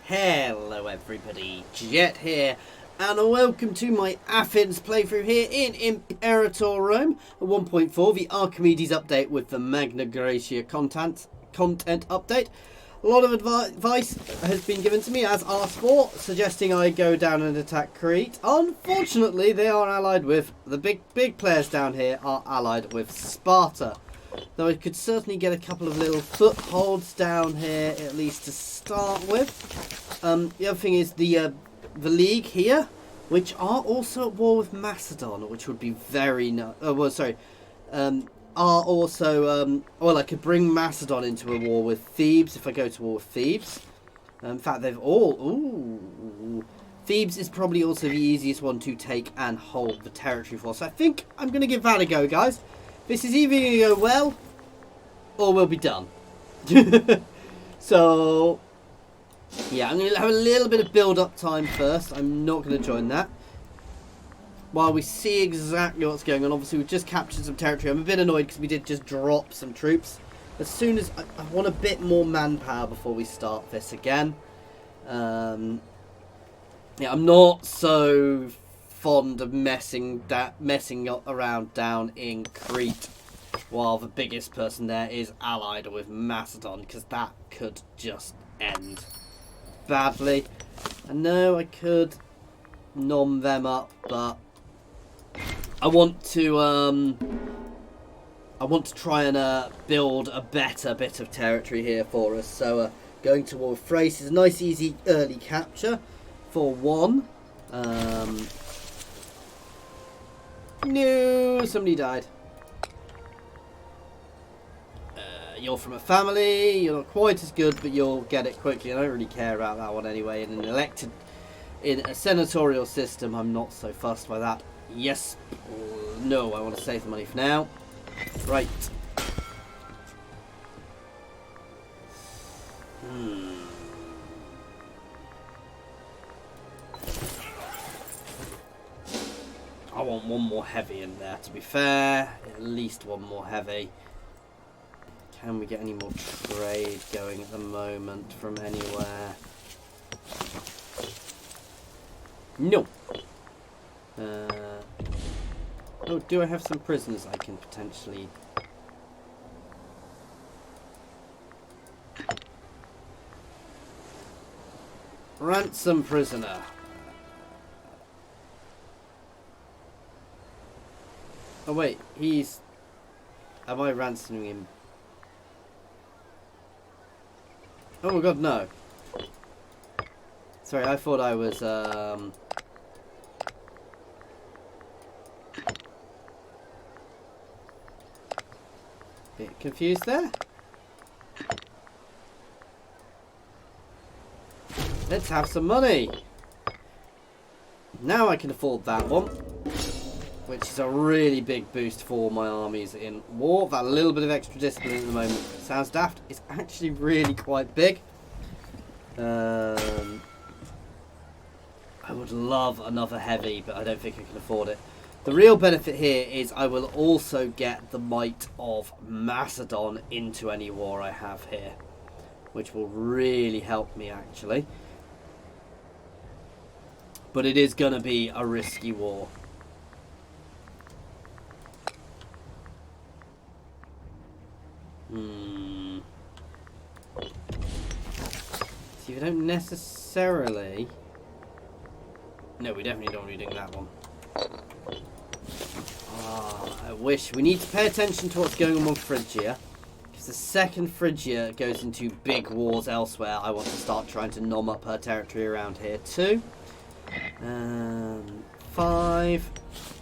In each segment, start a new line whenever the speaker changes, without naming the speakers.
Hello everybody, Jet here, and welcome to my Athens playthrough here in Imperator Rome 1.4, the Archimedes update with the Magna Gracia content update. A lot of advice has been given to me, as asked for, suggesting I go down and attack Crete. Unfortunately, they are allied with, the big players down here are allied with Sparta. Though I could certainly get a couple of little footholds down here, at least to start with. The other thing is the league here, which are also at war with Macedon, which would be very are also well, I could bring Macedon into a war with Thebes if I go to war with Thebes. In fact, they've all Thebes is probably also the easiest one to take and hold the territory for. So I think I'm going to give that a go, guys. This is either going to go well, or we'll be done. So, yeah, I'm going to have a little bit of build-up time first. I'm not going to join that. While we see exactly what's going on. Obviously, we've just captured some territory. I'm a bit annoyed because we did just drop some troops. As soon as... I want a bit more manpower before we start this again. Yeah, I'm not so fond of messing around down in Crete while the biggest person there is allied with Macedon, because that could just end badly. I know I could nom them up, but I want to try and build a better bit of territory here for us. So going to war with Thrace is a nice easy early capture for one. No, somebody died. You're from a family, you're not quite as good, but you'll get it quickly. I don't really care about that one anyway. In a senatorial system, I'm not so fussed by that. Yes, no, I want to save the money for now. Right. I want one more heavy in there, to be fair. At least one more heavy. Can we get any more trade going at the moment from anywhere? No. Oh, do I have some prisoners I can potentially... Ransom prisoner. Oh wait, he's... Am I ransoming him? Oh my god, no. Sorry, I thought I was, bit confused there. Let's have some money. Now I can afford that one, which is a really big boost for my armies in war. That little bit of extra discipline at the moment sounds daft. It's actually really quite big. I would love another heavy, but I don't think I can afford it. The real benefit here is I will also get the might of Macedon into any war I have here, which will really help me actually. But it is going to be a risky war. See, we don't necessarily... No, we definitely don't want to be doing that one. I wish. We need to pay attention to what's going on with Phrygia. Because the second Phrygia goes into big wars elsewhere, I want to start trying to nom up her territory around here too. 5,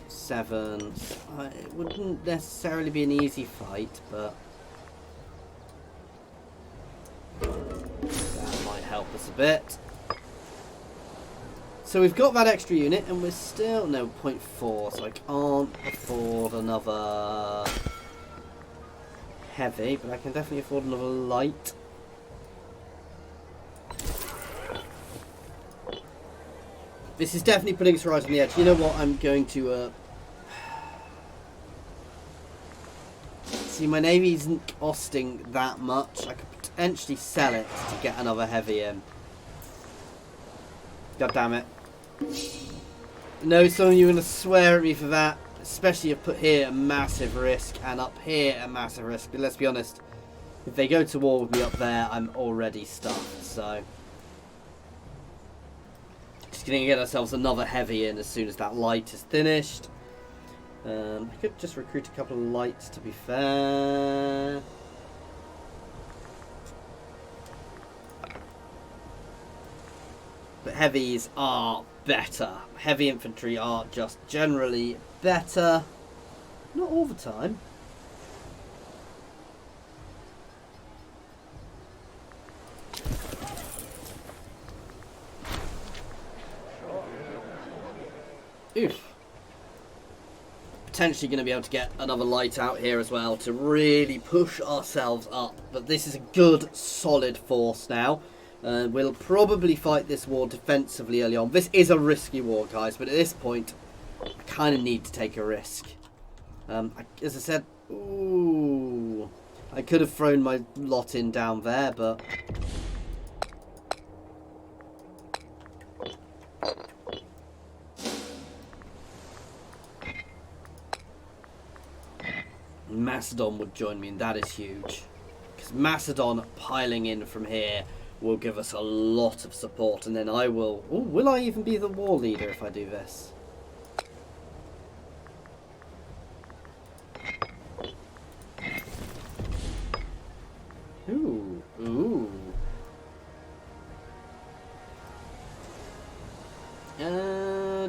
7. It wouldn't necessarily be an easy fight, but that might help us a bit. So we've got that extra unit, and we're still... No, 0.4, so I can't afford another heavy, but I can definitely afford another light. This is definitely putting us right on the edge. You know what? I'm going to... See, my navy isn't costing that much. I could potentially sell it to get another heavy in. God damn it. No, some of you are going to swear at me for that. Especially if put here a massive risk and up here a massive risk. But let's be honest. If they go to war with me up there, I'm already stuffed. So just going to get ourselves another heavy in as soon as that light is finished. I could just recruit a couple of lights to be fair. But heavies are better. Heavy infantry are just generally better. Not all the time. Oof. Potentially going to be able to get another light out here as well to really push ourselves up. But this is a good, solid force now. We'll probably fight this war defensively early on. This is a risky war, guys, but at this point, I kind of need to take a risk. As I said, ooh, I could have thrown my lot in down there, but Macedon would join me, and that is huge. Because Macedon piling in from here will give us a lot of support, and then I will... Ooh, will I even be the war leader if I do this? Ooh, ooh.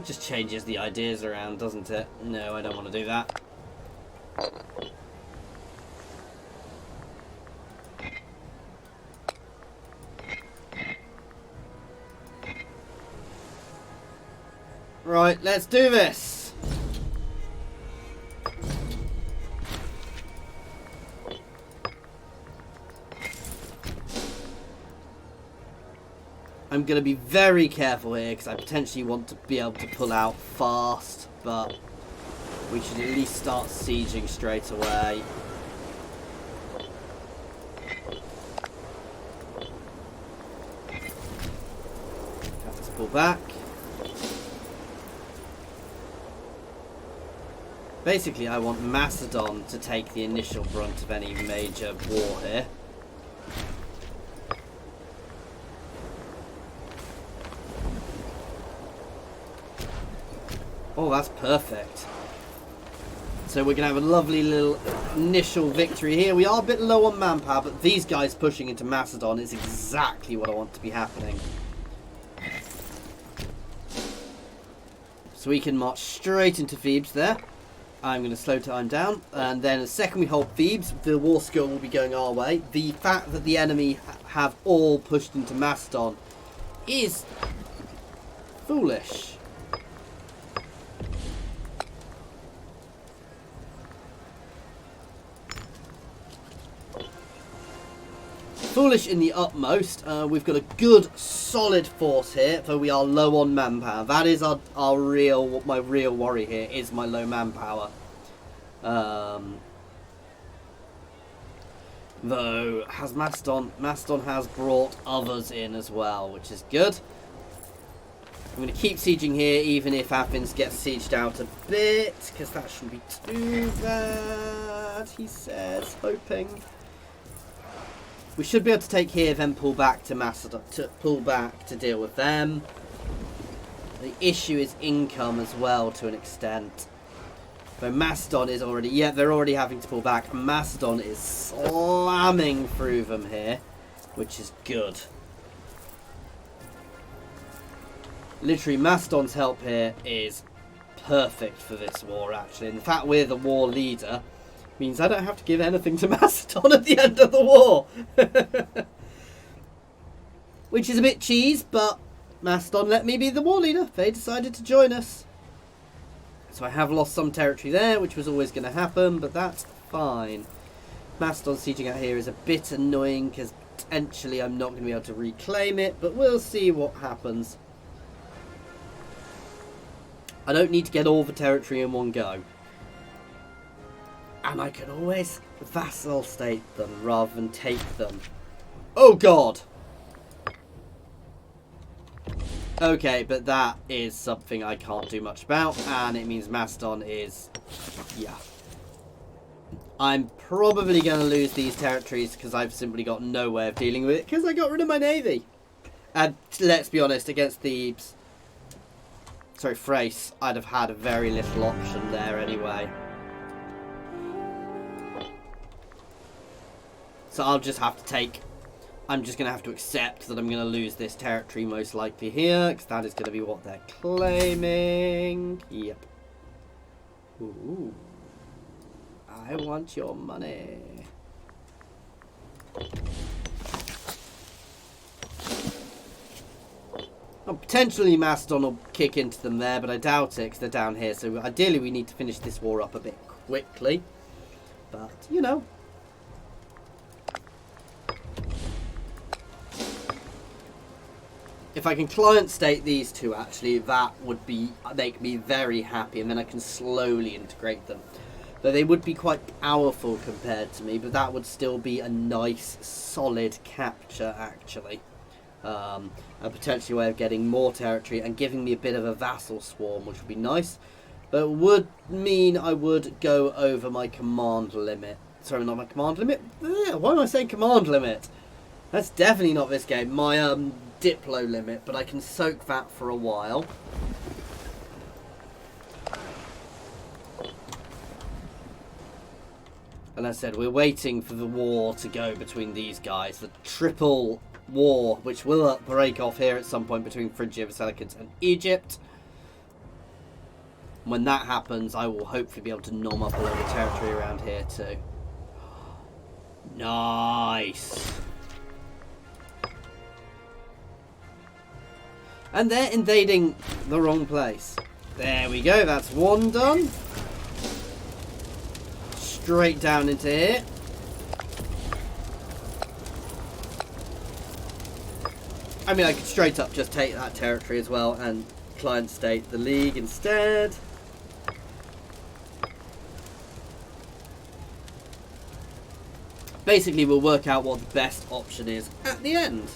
Just changes the ideas around, doesn't it? No, I don't want to do that. Right, let's do this. I'm going to be very careful here because I potentially want to be able to pull out fast, but we should at least start sieging straight away. Let's pull back. Basically, I want Macedon to take the initial brunt of any major war here. Oh, that's perfect. So we're going to have a lovely little initial victory here. We are a bit low on manpower, but these guys pushing into Macedon is exactly what I want to be happening. So we can march straight into Thebes there. I'm going to slow time down, and then the second we hold Thebes, the war score will be going our way. The fact that the enemy have all pushed into Macedon is foolish. Foolish in the utmost. We've got a good, solid force here, though we are low on manpower. That is my real worry here, is my low manpower. Though, Macedon has brought others in as well, which is good. I'm going to keep sieging here, even if Athens gets sieged out a bit, because that shouldn't be too bad, he says, hoping. We should be able to take here, then pull back to Macedon, to deal with them. The issue is income as well, to an extent. But Macedon is already... Yeah, they're already having to pull back. Macedon is slamming through them here, which is good. Literally, Macedon's help here is perfect for this war, actually. And the fact we're the war leader means I don't have to give anything to Macedon at the end of the war. Which is a bit cheese, but Macedon let me be the war leader. They decided to join us. So I have lost some territory there, which was always going to happen, but that's fine. Macedon sieging out here is a bit annoying, because potentially I'm not going to be able to reclaim it, but we'll see what happens. I don't need to get all the territory in one go. And I can always vassal state them rather than take them. Oh God! Okay, but that is something I can't do much about, and it means Macedon is... yeah. I'm probably going to lose these territories because I've simply got no way of dealing with it because I got rid of my navy. And let's be honest, against Thebes... sorry, Thrace, I'd have had very little option there anyway. So I'll just have to take... I'm just going to have to accept that I'm going to lose this territory most likely here, because that is going to be what they're claiming. Yep. Ooh. I want your money. Well, potentially Macedon will kick into them there, but I doubt it, because they're down here. So ideally we need to finish this war up a bit quickly. But, you know... if I can client state these two, actually, that would make me very happy, and then I can slowly integrate them. Though they would be quite powerful compared to me, but that would still be a nice, solid capture, actually. A potential way of getting more territory and giving me a bit of a vassal swarm, which would be nice. But it would mean I would go over my command limit. Sorry, not my command limit? Why am I saying command limit? That's definitely not this game. My Diplo limit, but I can soak that for a while. And as I said, we're waiting for the war to go between these guys. The triple war, which will break off here at some point between Phrygia, the Sicilians, and Egypt. When that happens, I will hopefully be able to nom up a load of territory around here too. Nice! And they're invading the wrong place. There we go, that's one done. Straight down into here. I mean, I could straight up just take that territory as well and client state the league instead. Basically, we'll work out what the best option is at the end.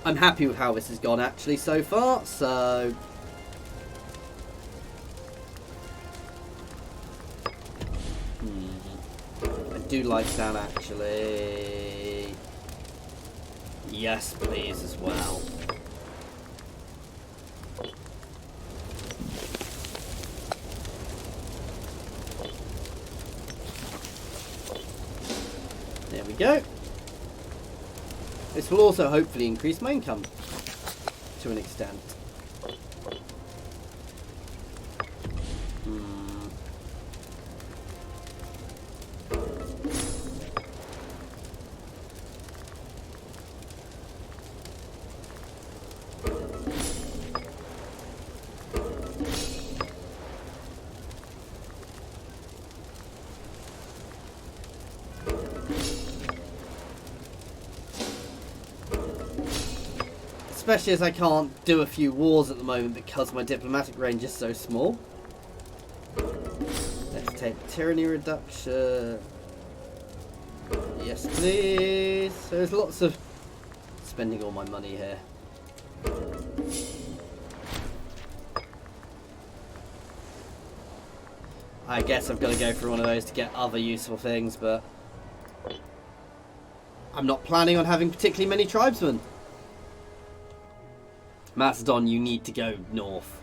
I'm happy with how this has gone actually so far, so... I do like that actually. Yes, please, as well. There we go. This will also hopefully increase my income to an extent. Especially as I can't do a few wars at the moment because my diplomatic range is so small. Let's take tyranny reduction. Yes, please. There's lots of spending all my money here. I guess I've got to go for one of those to get other useful things, but I'm not planning on having particularly many tribesmen. Macedon, you need to go north.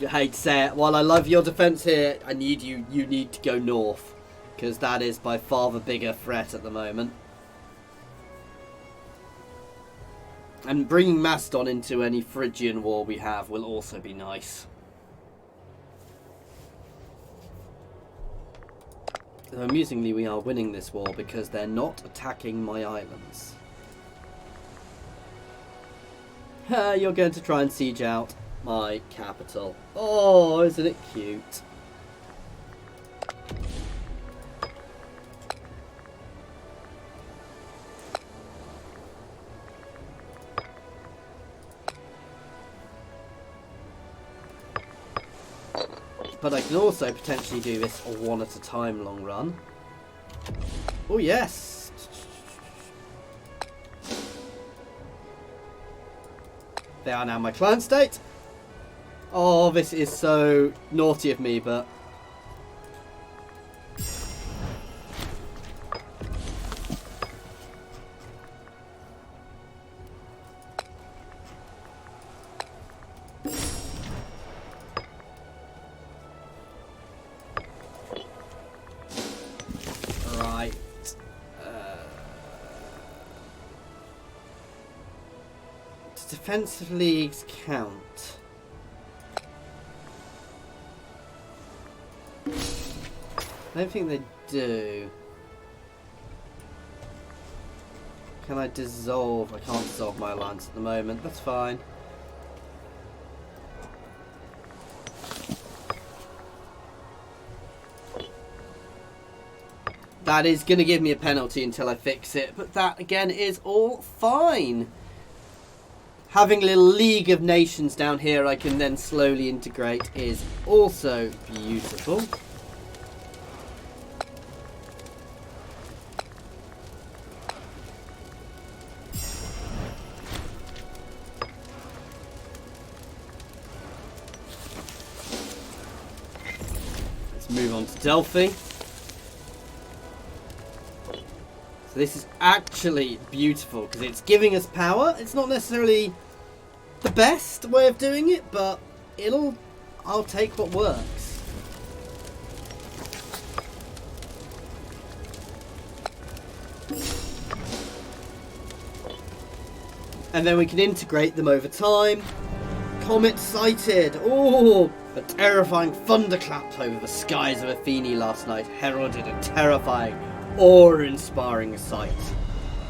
I hate to say it. While I love your defence here, I need you need to go north. Because that is by far the bigger threat at the moment. And bringing Macedon into any Phrygian war we have will also be nice. Though amusingly, we are winning this war because they're not attacking my islands. You're going to try and siege out my capital. Oh, isn't it cute? But I can also potentially do this a one at a time long run. Oh yes! They are now my client state. Oh, this is so naughty of me, but... Right. Does defensive leagues count? I don't think they do. Can I dissolve? I can't dissolve my alliance at the moment. That's fine. That is going to give me a penalty until I fix it. But that, again, is all fine. Having a little League of Nations down here I can then slowly integrate is also beautiful. Move on to Delphi. So this is actually beautiful because it's giving us power. It's not necessarily the best way of doing it, but I'll take what works. And then we can integrate them over time. Comet sighted. Oh! A terrifying thunderclap over the skies of Athene last night heralded a terrifying, awe-inspiring sight.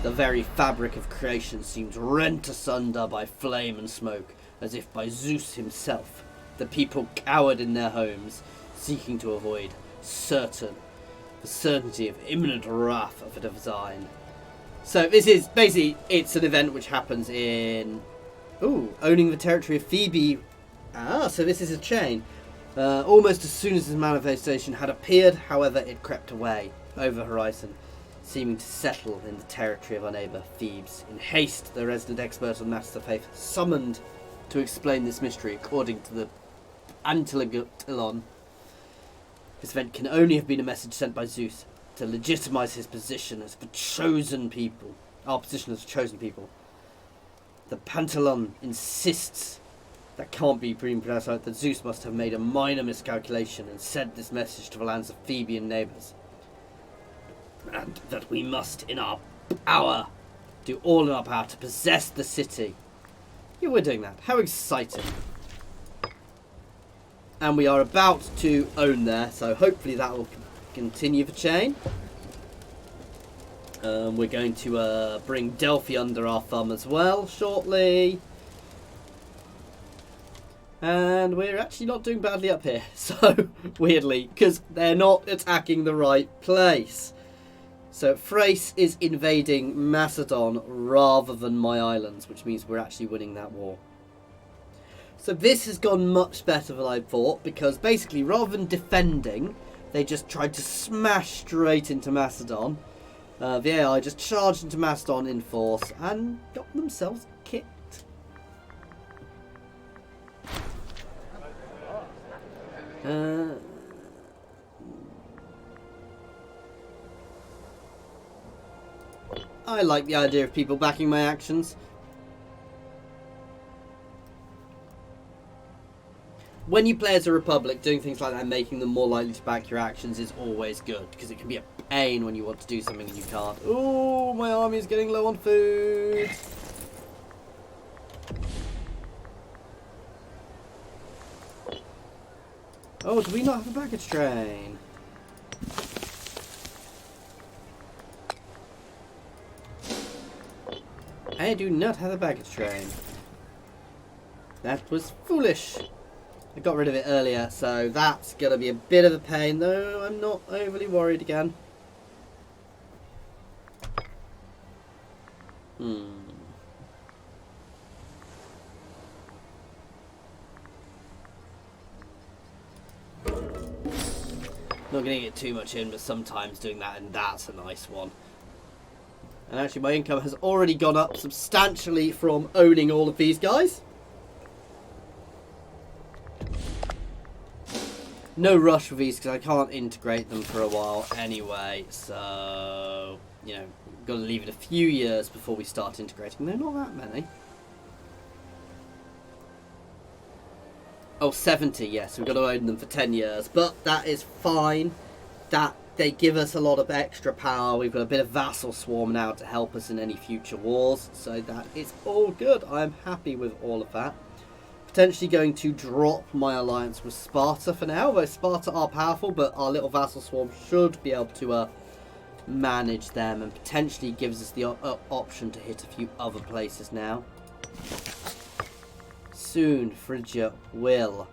The very fabric of creation seemed rent asunder by flame and smoke, as if by Zeus himself. The people cowered in their homes, seeking to avoid the certainty of imminent wrath of the divine. So this is basically, it's an event which happens in... owning the territory of Phoebe. So this is a chain. Almost as soon as his manifestation had appeared, however, it crept away over the horizon, seeming to settle in the territory of our neighbour, Thebes. In haste, the resident expert on matters of faith summoned to explain this mystery according to the Antilogon. This event can only have been a message sent by Zeus to legitimise his position as the chosen people. Our position as chosen people. The Pantalon insists that can't be pronounced out that Zeus must have made a minor miscalculation and sent this message to the lands of Theban neighbours. And that we must, in our power, do all in our power to possess the city. Yeah, we're doing that. How exciting. And we are about to own there, so hopefully that will continue the chain. We're going to bring Delphi under our thumb as well shortly. And we're actually not doing badly up here, so weirdly, because they're not attacking the right place. So Thrace is invading Macedon rather than my islands, which means we're actually winning that war. So this has gone much better than I thought, because basically rather than defending, they just tried to smash straight into Macedon. The AI just charged into Macedon in force and got themselves kicked. I like the idea of people backing my actions. When you play as a republic, doing things like that and making them more likely to back your actions is always good, because it can be a pain when you want to do something and you can't. Oh, my army is getting low on food. Oh, do we not have a baggage train? I do not have a baggage train. That was foolish. I got rid of it earlier, so that's going to be a bit of a pain, though I'm not overly worried again. Not going to get too much in, but sometimes doing that, and that's a nice one. And actually my income has already gone up substantially from owning all of these guys. no rush with these because I can't integrate them for a while anyway. So, you know, got to leave it a few years before we start integrating. They're not that many. Oh, 70, yes. We've got to own them for 10 years. But that is fine. That they give us a lot of extra power. We've got a bit of vassal swarm now to help us in any future wars. So that is all good. I'm happy with all of that. Potentially going to drop my alliance with Sparta for now. Although Sparta are powerful, but our little vassal swarm should be able to manage them. And potentially gives us the option to hit a few other places now. Soon Phrygia will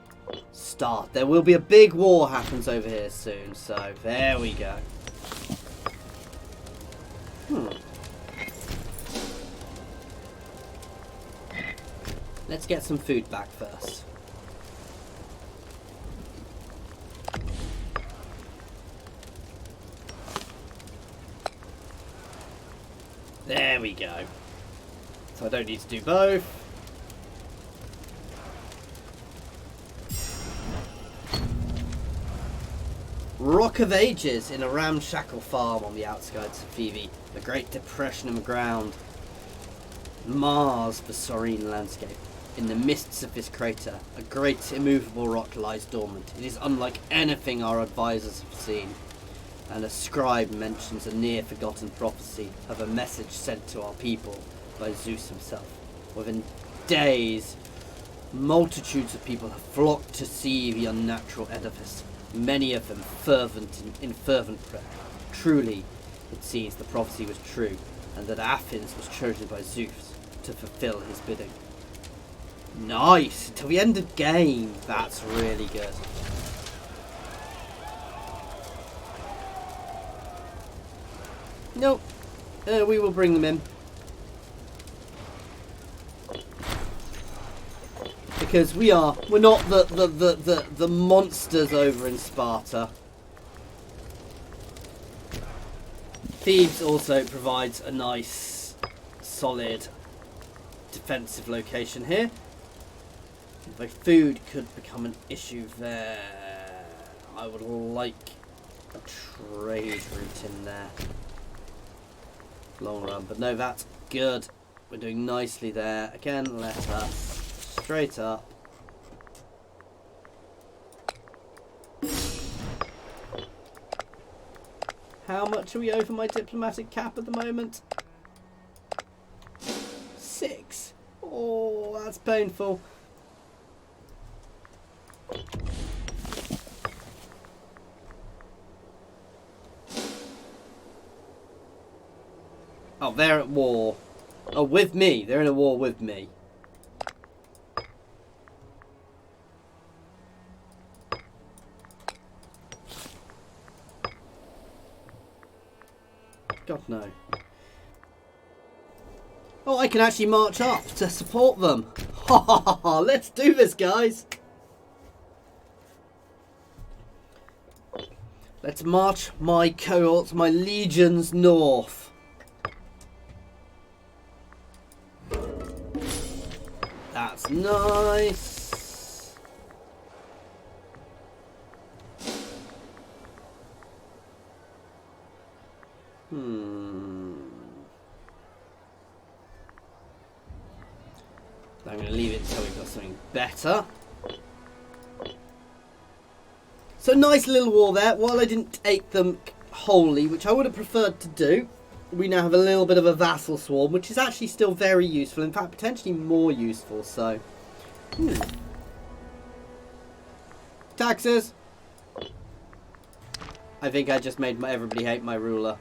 start. There will be a big war happens over here soon. So there we go. Let's get some food back first. There we go. So I don't need to do both. Rock of Ages in a ramshackle farm on the outskirts of Phoebe. The Great Depression in the ground. Mars, the serene landscape. In the mists of this crater, a great immovable rock lies dormant. It is unlike anything our advisors have seen. And a scribe mentions a near-forgotten prophecy of a message sent to our people by Zeus himself. Within days, multitudes of people have flocked to see the unnatural edifice. Many of them in fervent prayer. Truly, it seems the prophecy was true, and that Athens was chosen by Zeus to fulfill his bidding. Nice! Until the end of game. That's really good. Nope. We will bring them in. Because we're not the monsters over in Sparta. Thebes also provides a nice, solid, defensive location here. Though food could become an issue there. I would like a trade route in there. Long run, but no, that's good. We're doing nicely there. Again, let us straight up. How much are we over my diplomatic cap at the moment? 6. Oh, that's painful. Oh, they're at war. Oh, with me. They're in a war with me. God, no. Oh, I can actually march up to support them. Ha ha ha! Let's do this, guys. Let's march my cohorts, my legions north. That's nice. I'm going to leave it until we've got something better. So nice little war there. While I didn't take them wholly, which I would have preferred to do, we now have a little bit of a vassal swarm, which is actually still very useful. In fact, potentially more useful. So, taxes. I think I just made everybody hate my ruler.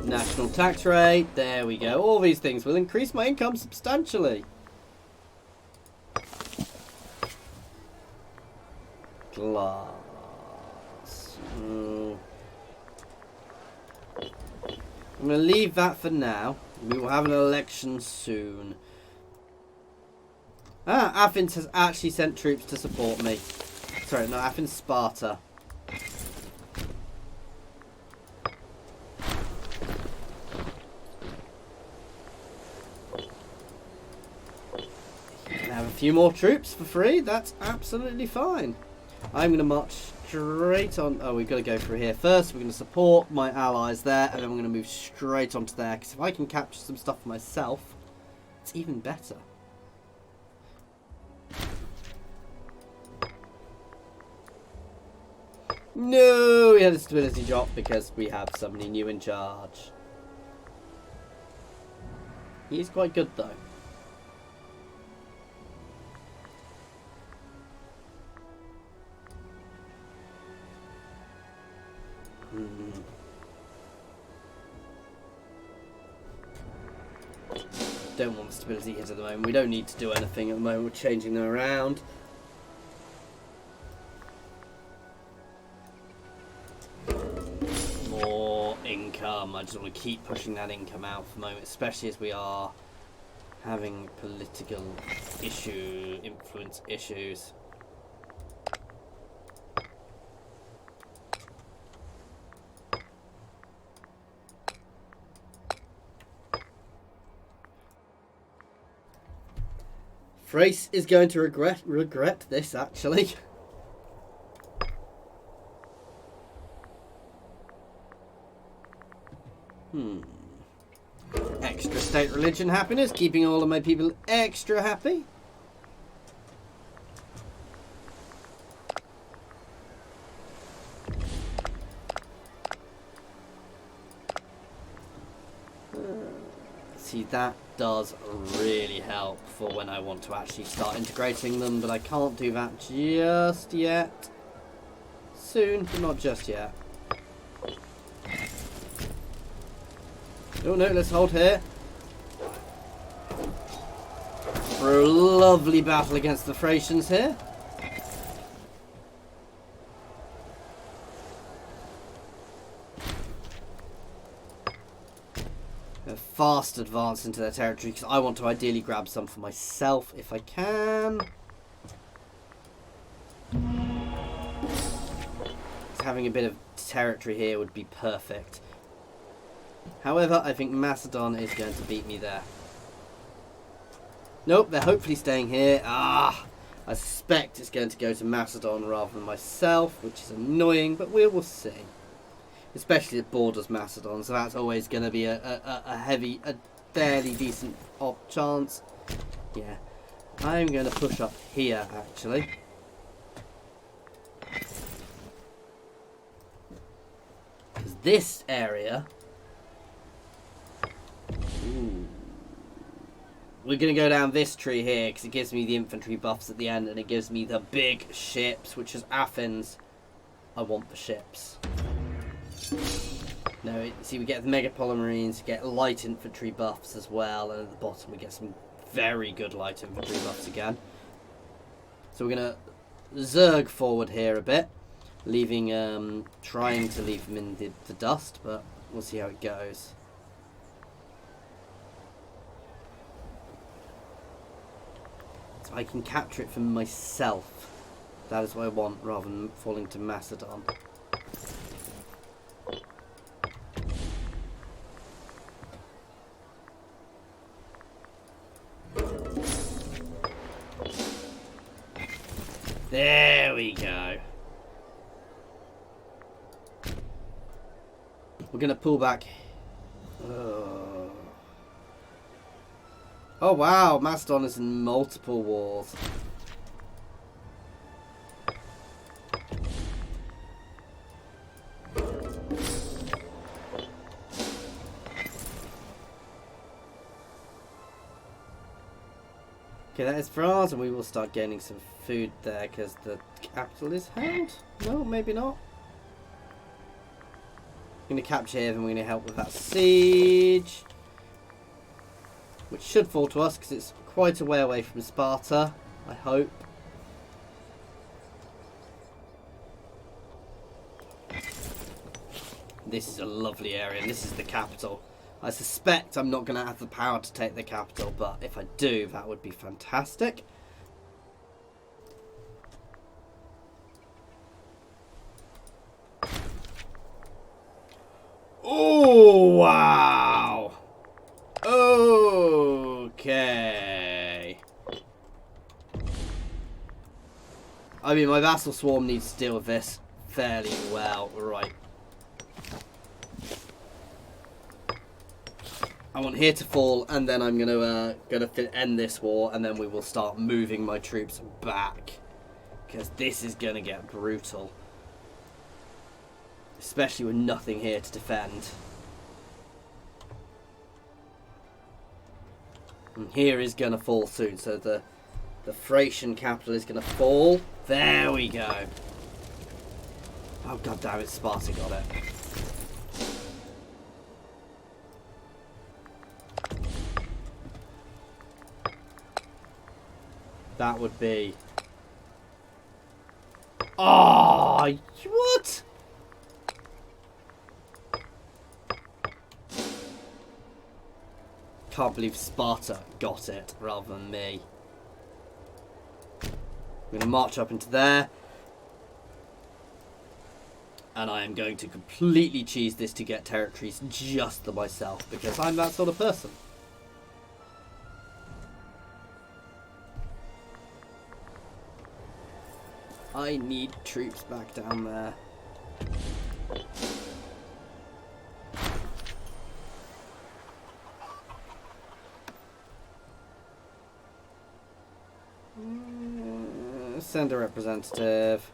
National tax rate, there we go. All these things will increase my income substantially. Glass. I'm going to leave that for now. We will have an election soon. Ah, Athens has actually sent troops to support me. Sorry, no, Athens, Sparta. You can have a few more troops for free. That's absolutely fine. I'm going to march straight on. Oh, we've got to go through here first. We're going to support my allies there, and then we're going to move straight onto there. Because if I can capture some stuff for myself, it's even better. No, we had a stability drop because we have somebody new in charge. He's quite good though. Don't want the stability hit at the moment. We don't need to do anything at the moment. We're changing them around. More income. I just want to keep pushing that income out for the moment, especially as we are having political influence issues. Thrace is going to regret this, actually. Extra state religion happiness, keeping all of my people extra happy. See, that does really help for when I want to actually start integrating them, but I can't do that just yet. Soon, but not just yet. Oh no, let's hold here. For a lovely battle against the Thracians here. A fast advance into their territory because I want to ideally grab some for myself if I can. Having a bit of territory here would be perfect. However, I think Macedon is going to beat me there. Nope, they're hopefully staying here. Ah, I suspect it's going to go to Macedon rather than myself, which is annoying, but we will see. Especially it borders Macedon, so that's always going to be a fairly decent chance. Yeah, I'm going to push up here, actually. Because this area... Ooh. We're going to go down this tree here because it gives me the infantry buffs at the end and it gives me the big ships, which is Athens. I want the ships. No, see, we get the Megapolymarines, get light infantry buffs as well, and at the bottom we get some very good light infantry buffs again. So we're going to zerg forward here a bit, leaving, trying to leave them in the dust, but we'll see how it goes. So I can capture it for myself. That is what I want, rather than falling to Macedon. There we go. We're going to pull back. Oh wow, Macedon is in multiple wars. Okay, that is France, and we will start gaining some food there because the capital is held. No, maybe not. I'm going to capture here, and we're going to help with that siege, which should fall to us because it's quite a way away from Sparta, I hope. This is a lovely area, and this is the capital. I suspect I'm not going to have the power to take the capital, but if I do, that would be fantastic. Oh, wow. Okay. I mean, my vassal swarm needs to deal with this fairly well. Right. I want here to fall, and then I'm gonna end this war, and then we will start moving my troops back, because this is gonna get brutal, especially with nothing here to defend. And here is gonna fall soon, so the Thracian capital is gonna fall. There we go. Oh god damn it! Sparta got it. That would be... Oh, what? Can't believe Sparta got it rather than me. I'm going to march up into there. And I am going to completely cheese this to get territories just to myself, because I'm that sort of person. I need troops back down there. Send a representative.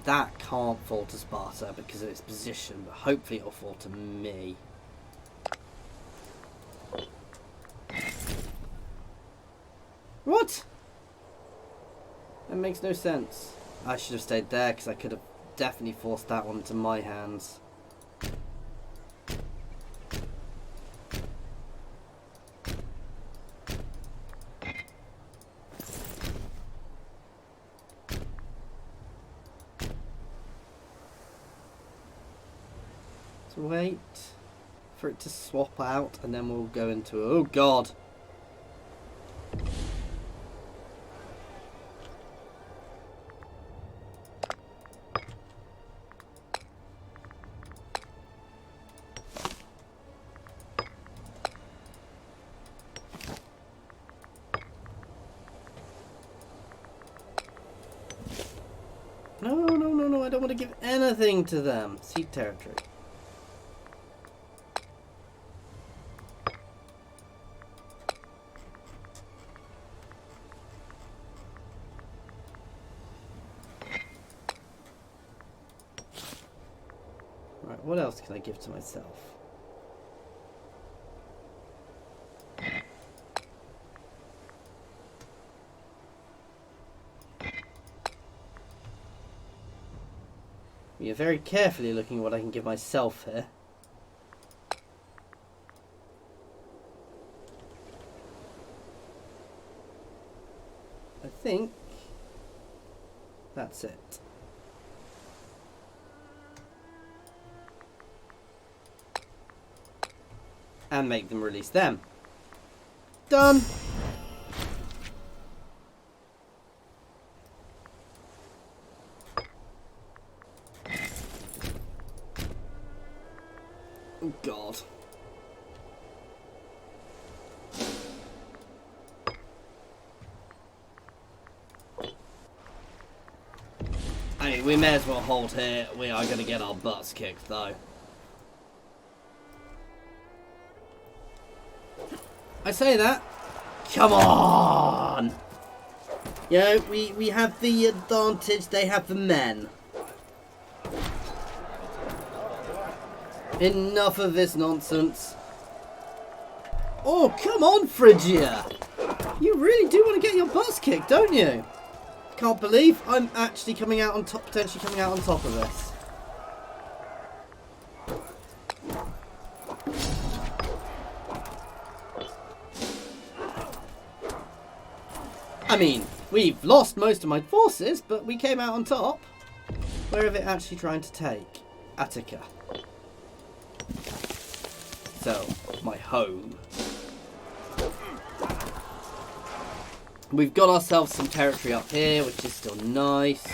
That can't fall to Sparta because of its position, but hopefully it'll fall to me. What? That makes no sense. I should have stayed there because I could have definitely forced that one into my hands. Wait for it to swap out and then we'll go into... Oh god! No, I don't want to give anything to them. Cede territory. What else can I give to myself? We are very carefully looking at what I can give myself here. I think that's it. And make them release them. Done. Oh god. I mean, we may as well hold here. We are going to get our butts kicked though. I say that. Come on! You know, we have the advantage, they have the men. Enough of this nonsense. Oh, come on, Phrygia! You really do want to get your butts kicked, don't you? Can't believe I'm actually coming out on top, potentially coming out on top of this. I mean, we've lost most of my forces, but we came out on top. Where are they actually trying to take? Attica. So, my home. We've got ourselves some territory up here, which is still nice.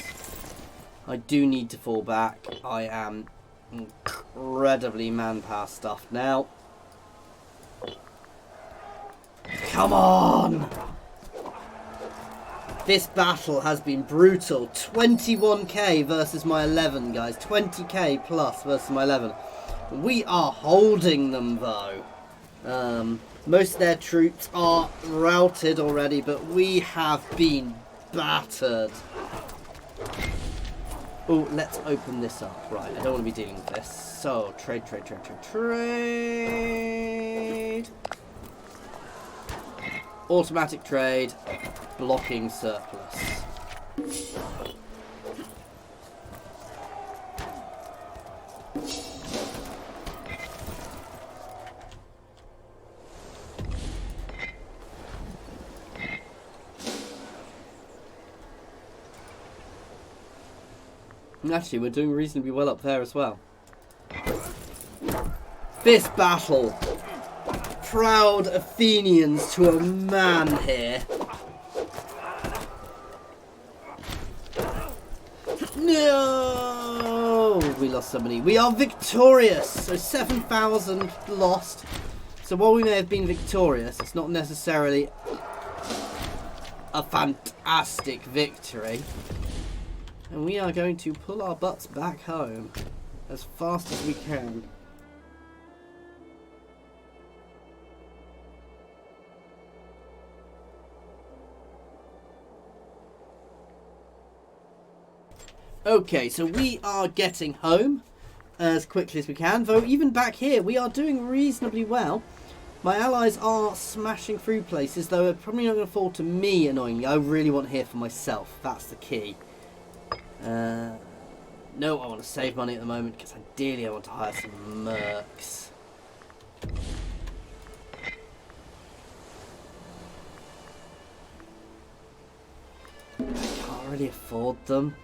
I do need to fall back. I am incredibly manpower stuffed now. Come on! This battle has been brutal. 21k versus my 11, guys. 20k plus versus my 11. We are holding them, though. Most of their troops are routed already, but we have been battered. Oh, let's open this up. Right, I don't want to be dealing with this. So, trade. Automatic trade. Blocking surplus. Actually, we're doing reasonably well up there as well. This battle. Proud Athenians to a man here. No! We lost somebody. We are victorious. So 7,000 lost. So while we may have been victorious, it's not necessarily a fantastic victory. And we are going to pull our butts back home as fast as we can. Okay, so we are getting home as quickly as we can. Though even back here, we are doing reasonably well. My allies are smashing through places, though they're probably not going to fall to me, annoyingly. I really want here for myself. That's the key. No, I want to save money at the moment because ideally I want to hire some mercs. I can't really afford them.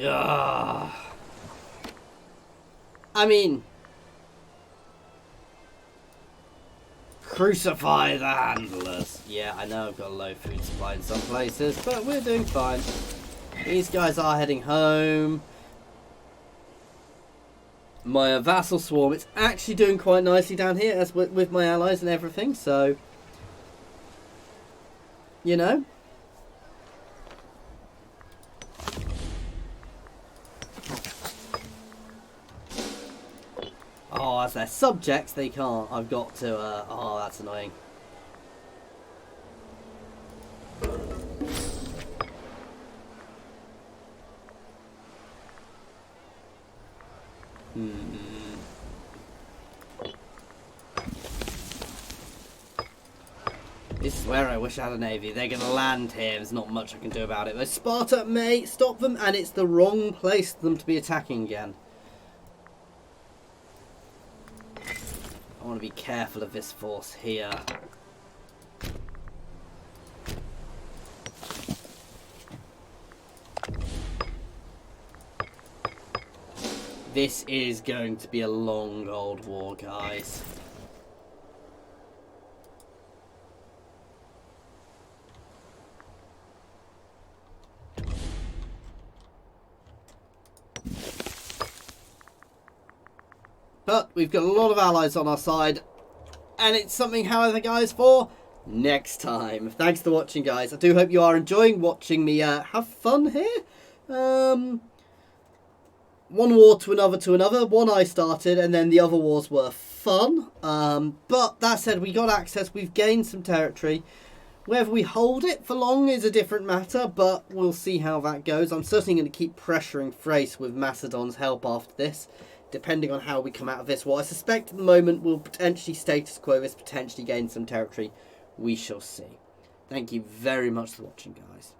Ugh. I mean, crucify the handlers. Yeah, I know I've got a low food supply in some places, but we're doing fine. These guys are heading home. My vassal swarm, it's actually doing quite nicely down here as with my allies and everything, so, you know. Oh, as their subjects, they can't. I've got to, oh, that's annoying. This is where I wish I had a navy. They're going to land here. There's not much I can do about it. But Sparta may stop them, and it's the wrong place for them to be attacking again. I want to be careful of this force here. This is going to be a long old war, guys. But we've got a lot of allies on our side, and it's something, however, guys, for next time. Thanks for watching, guys. I do hope you are enjoying watching me have fun here. One war to another. One I started, and then the other wars were fun. But that said, we got access. We've gained some territory. Whether we hold it for long is a different matter, but we'll see how that goes. I'm certainly going to keep pressuring Thrace with Macedon's help after this, depending on how we come out of this war. I suspect at the moment we'll potentially status quo this, potentially gain some territory. We shall see. Thank you very much for watching, guys.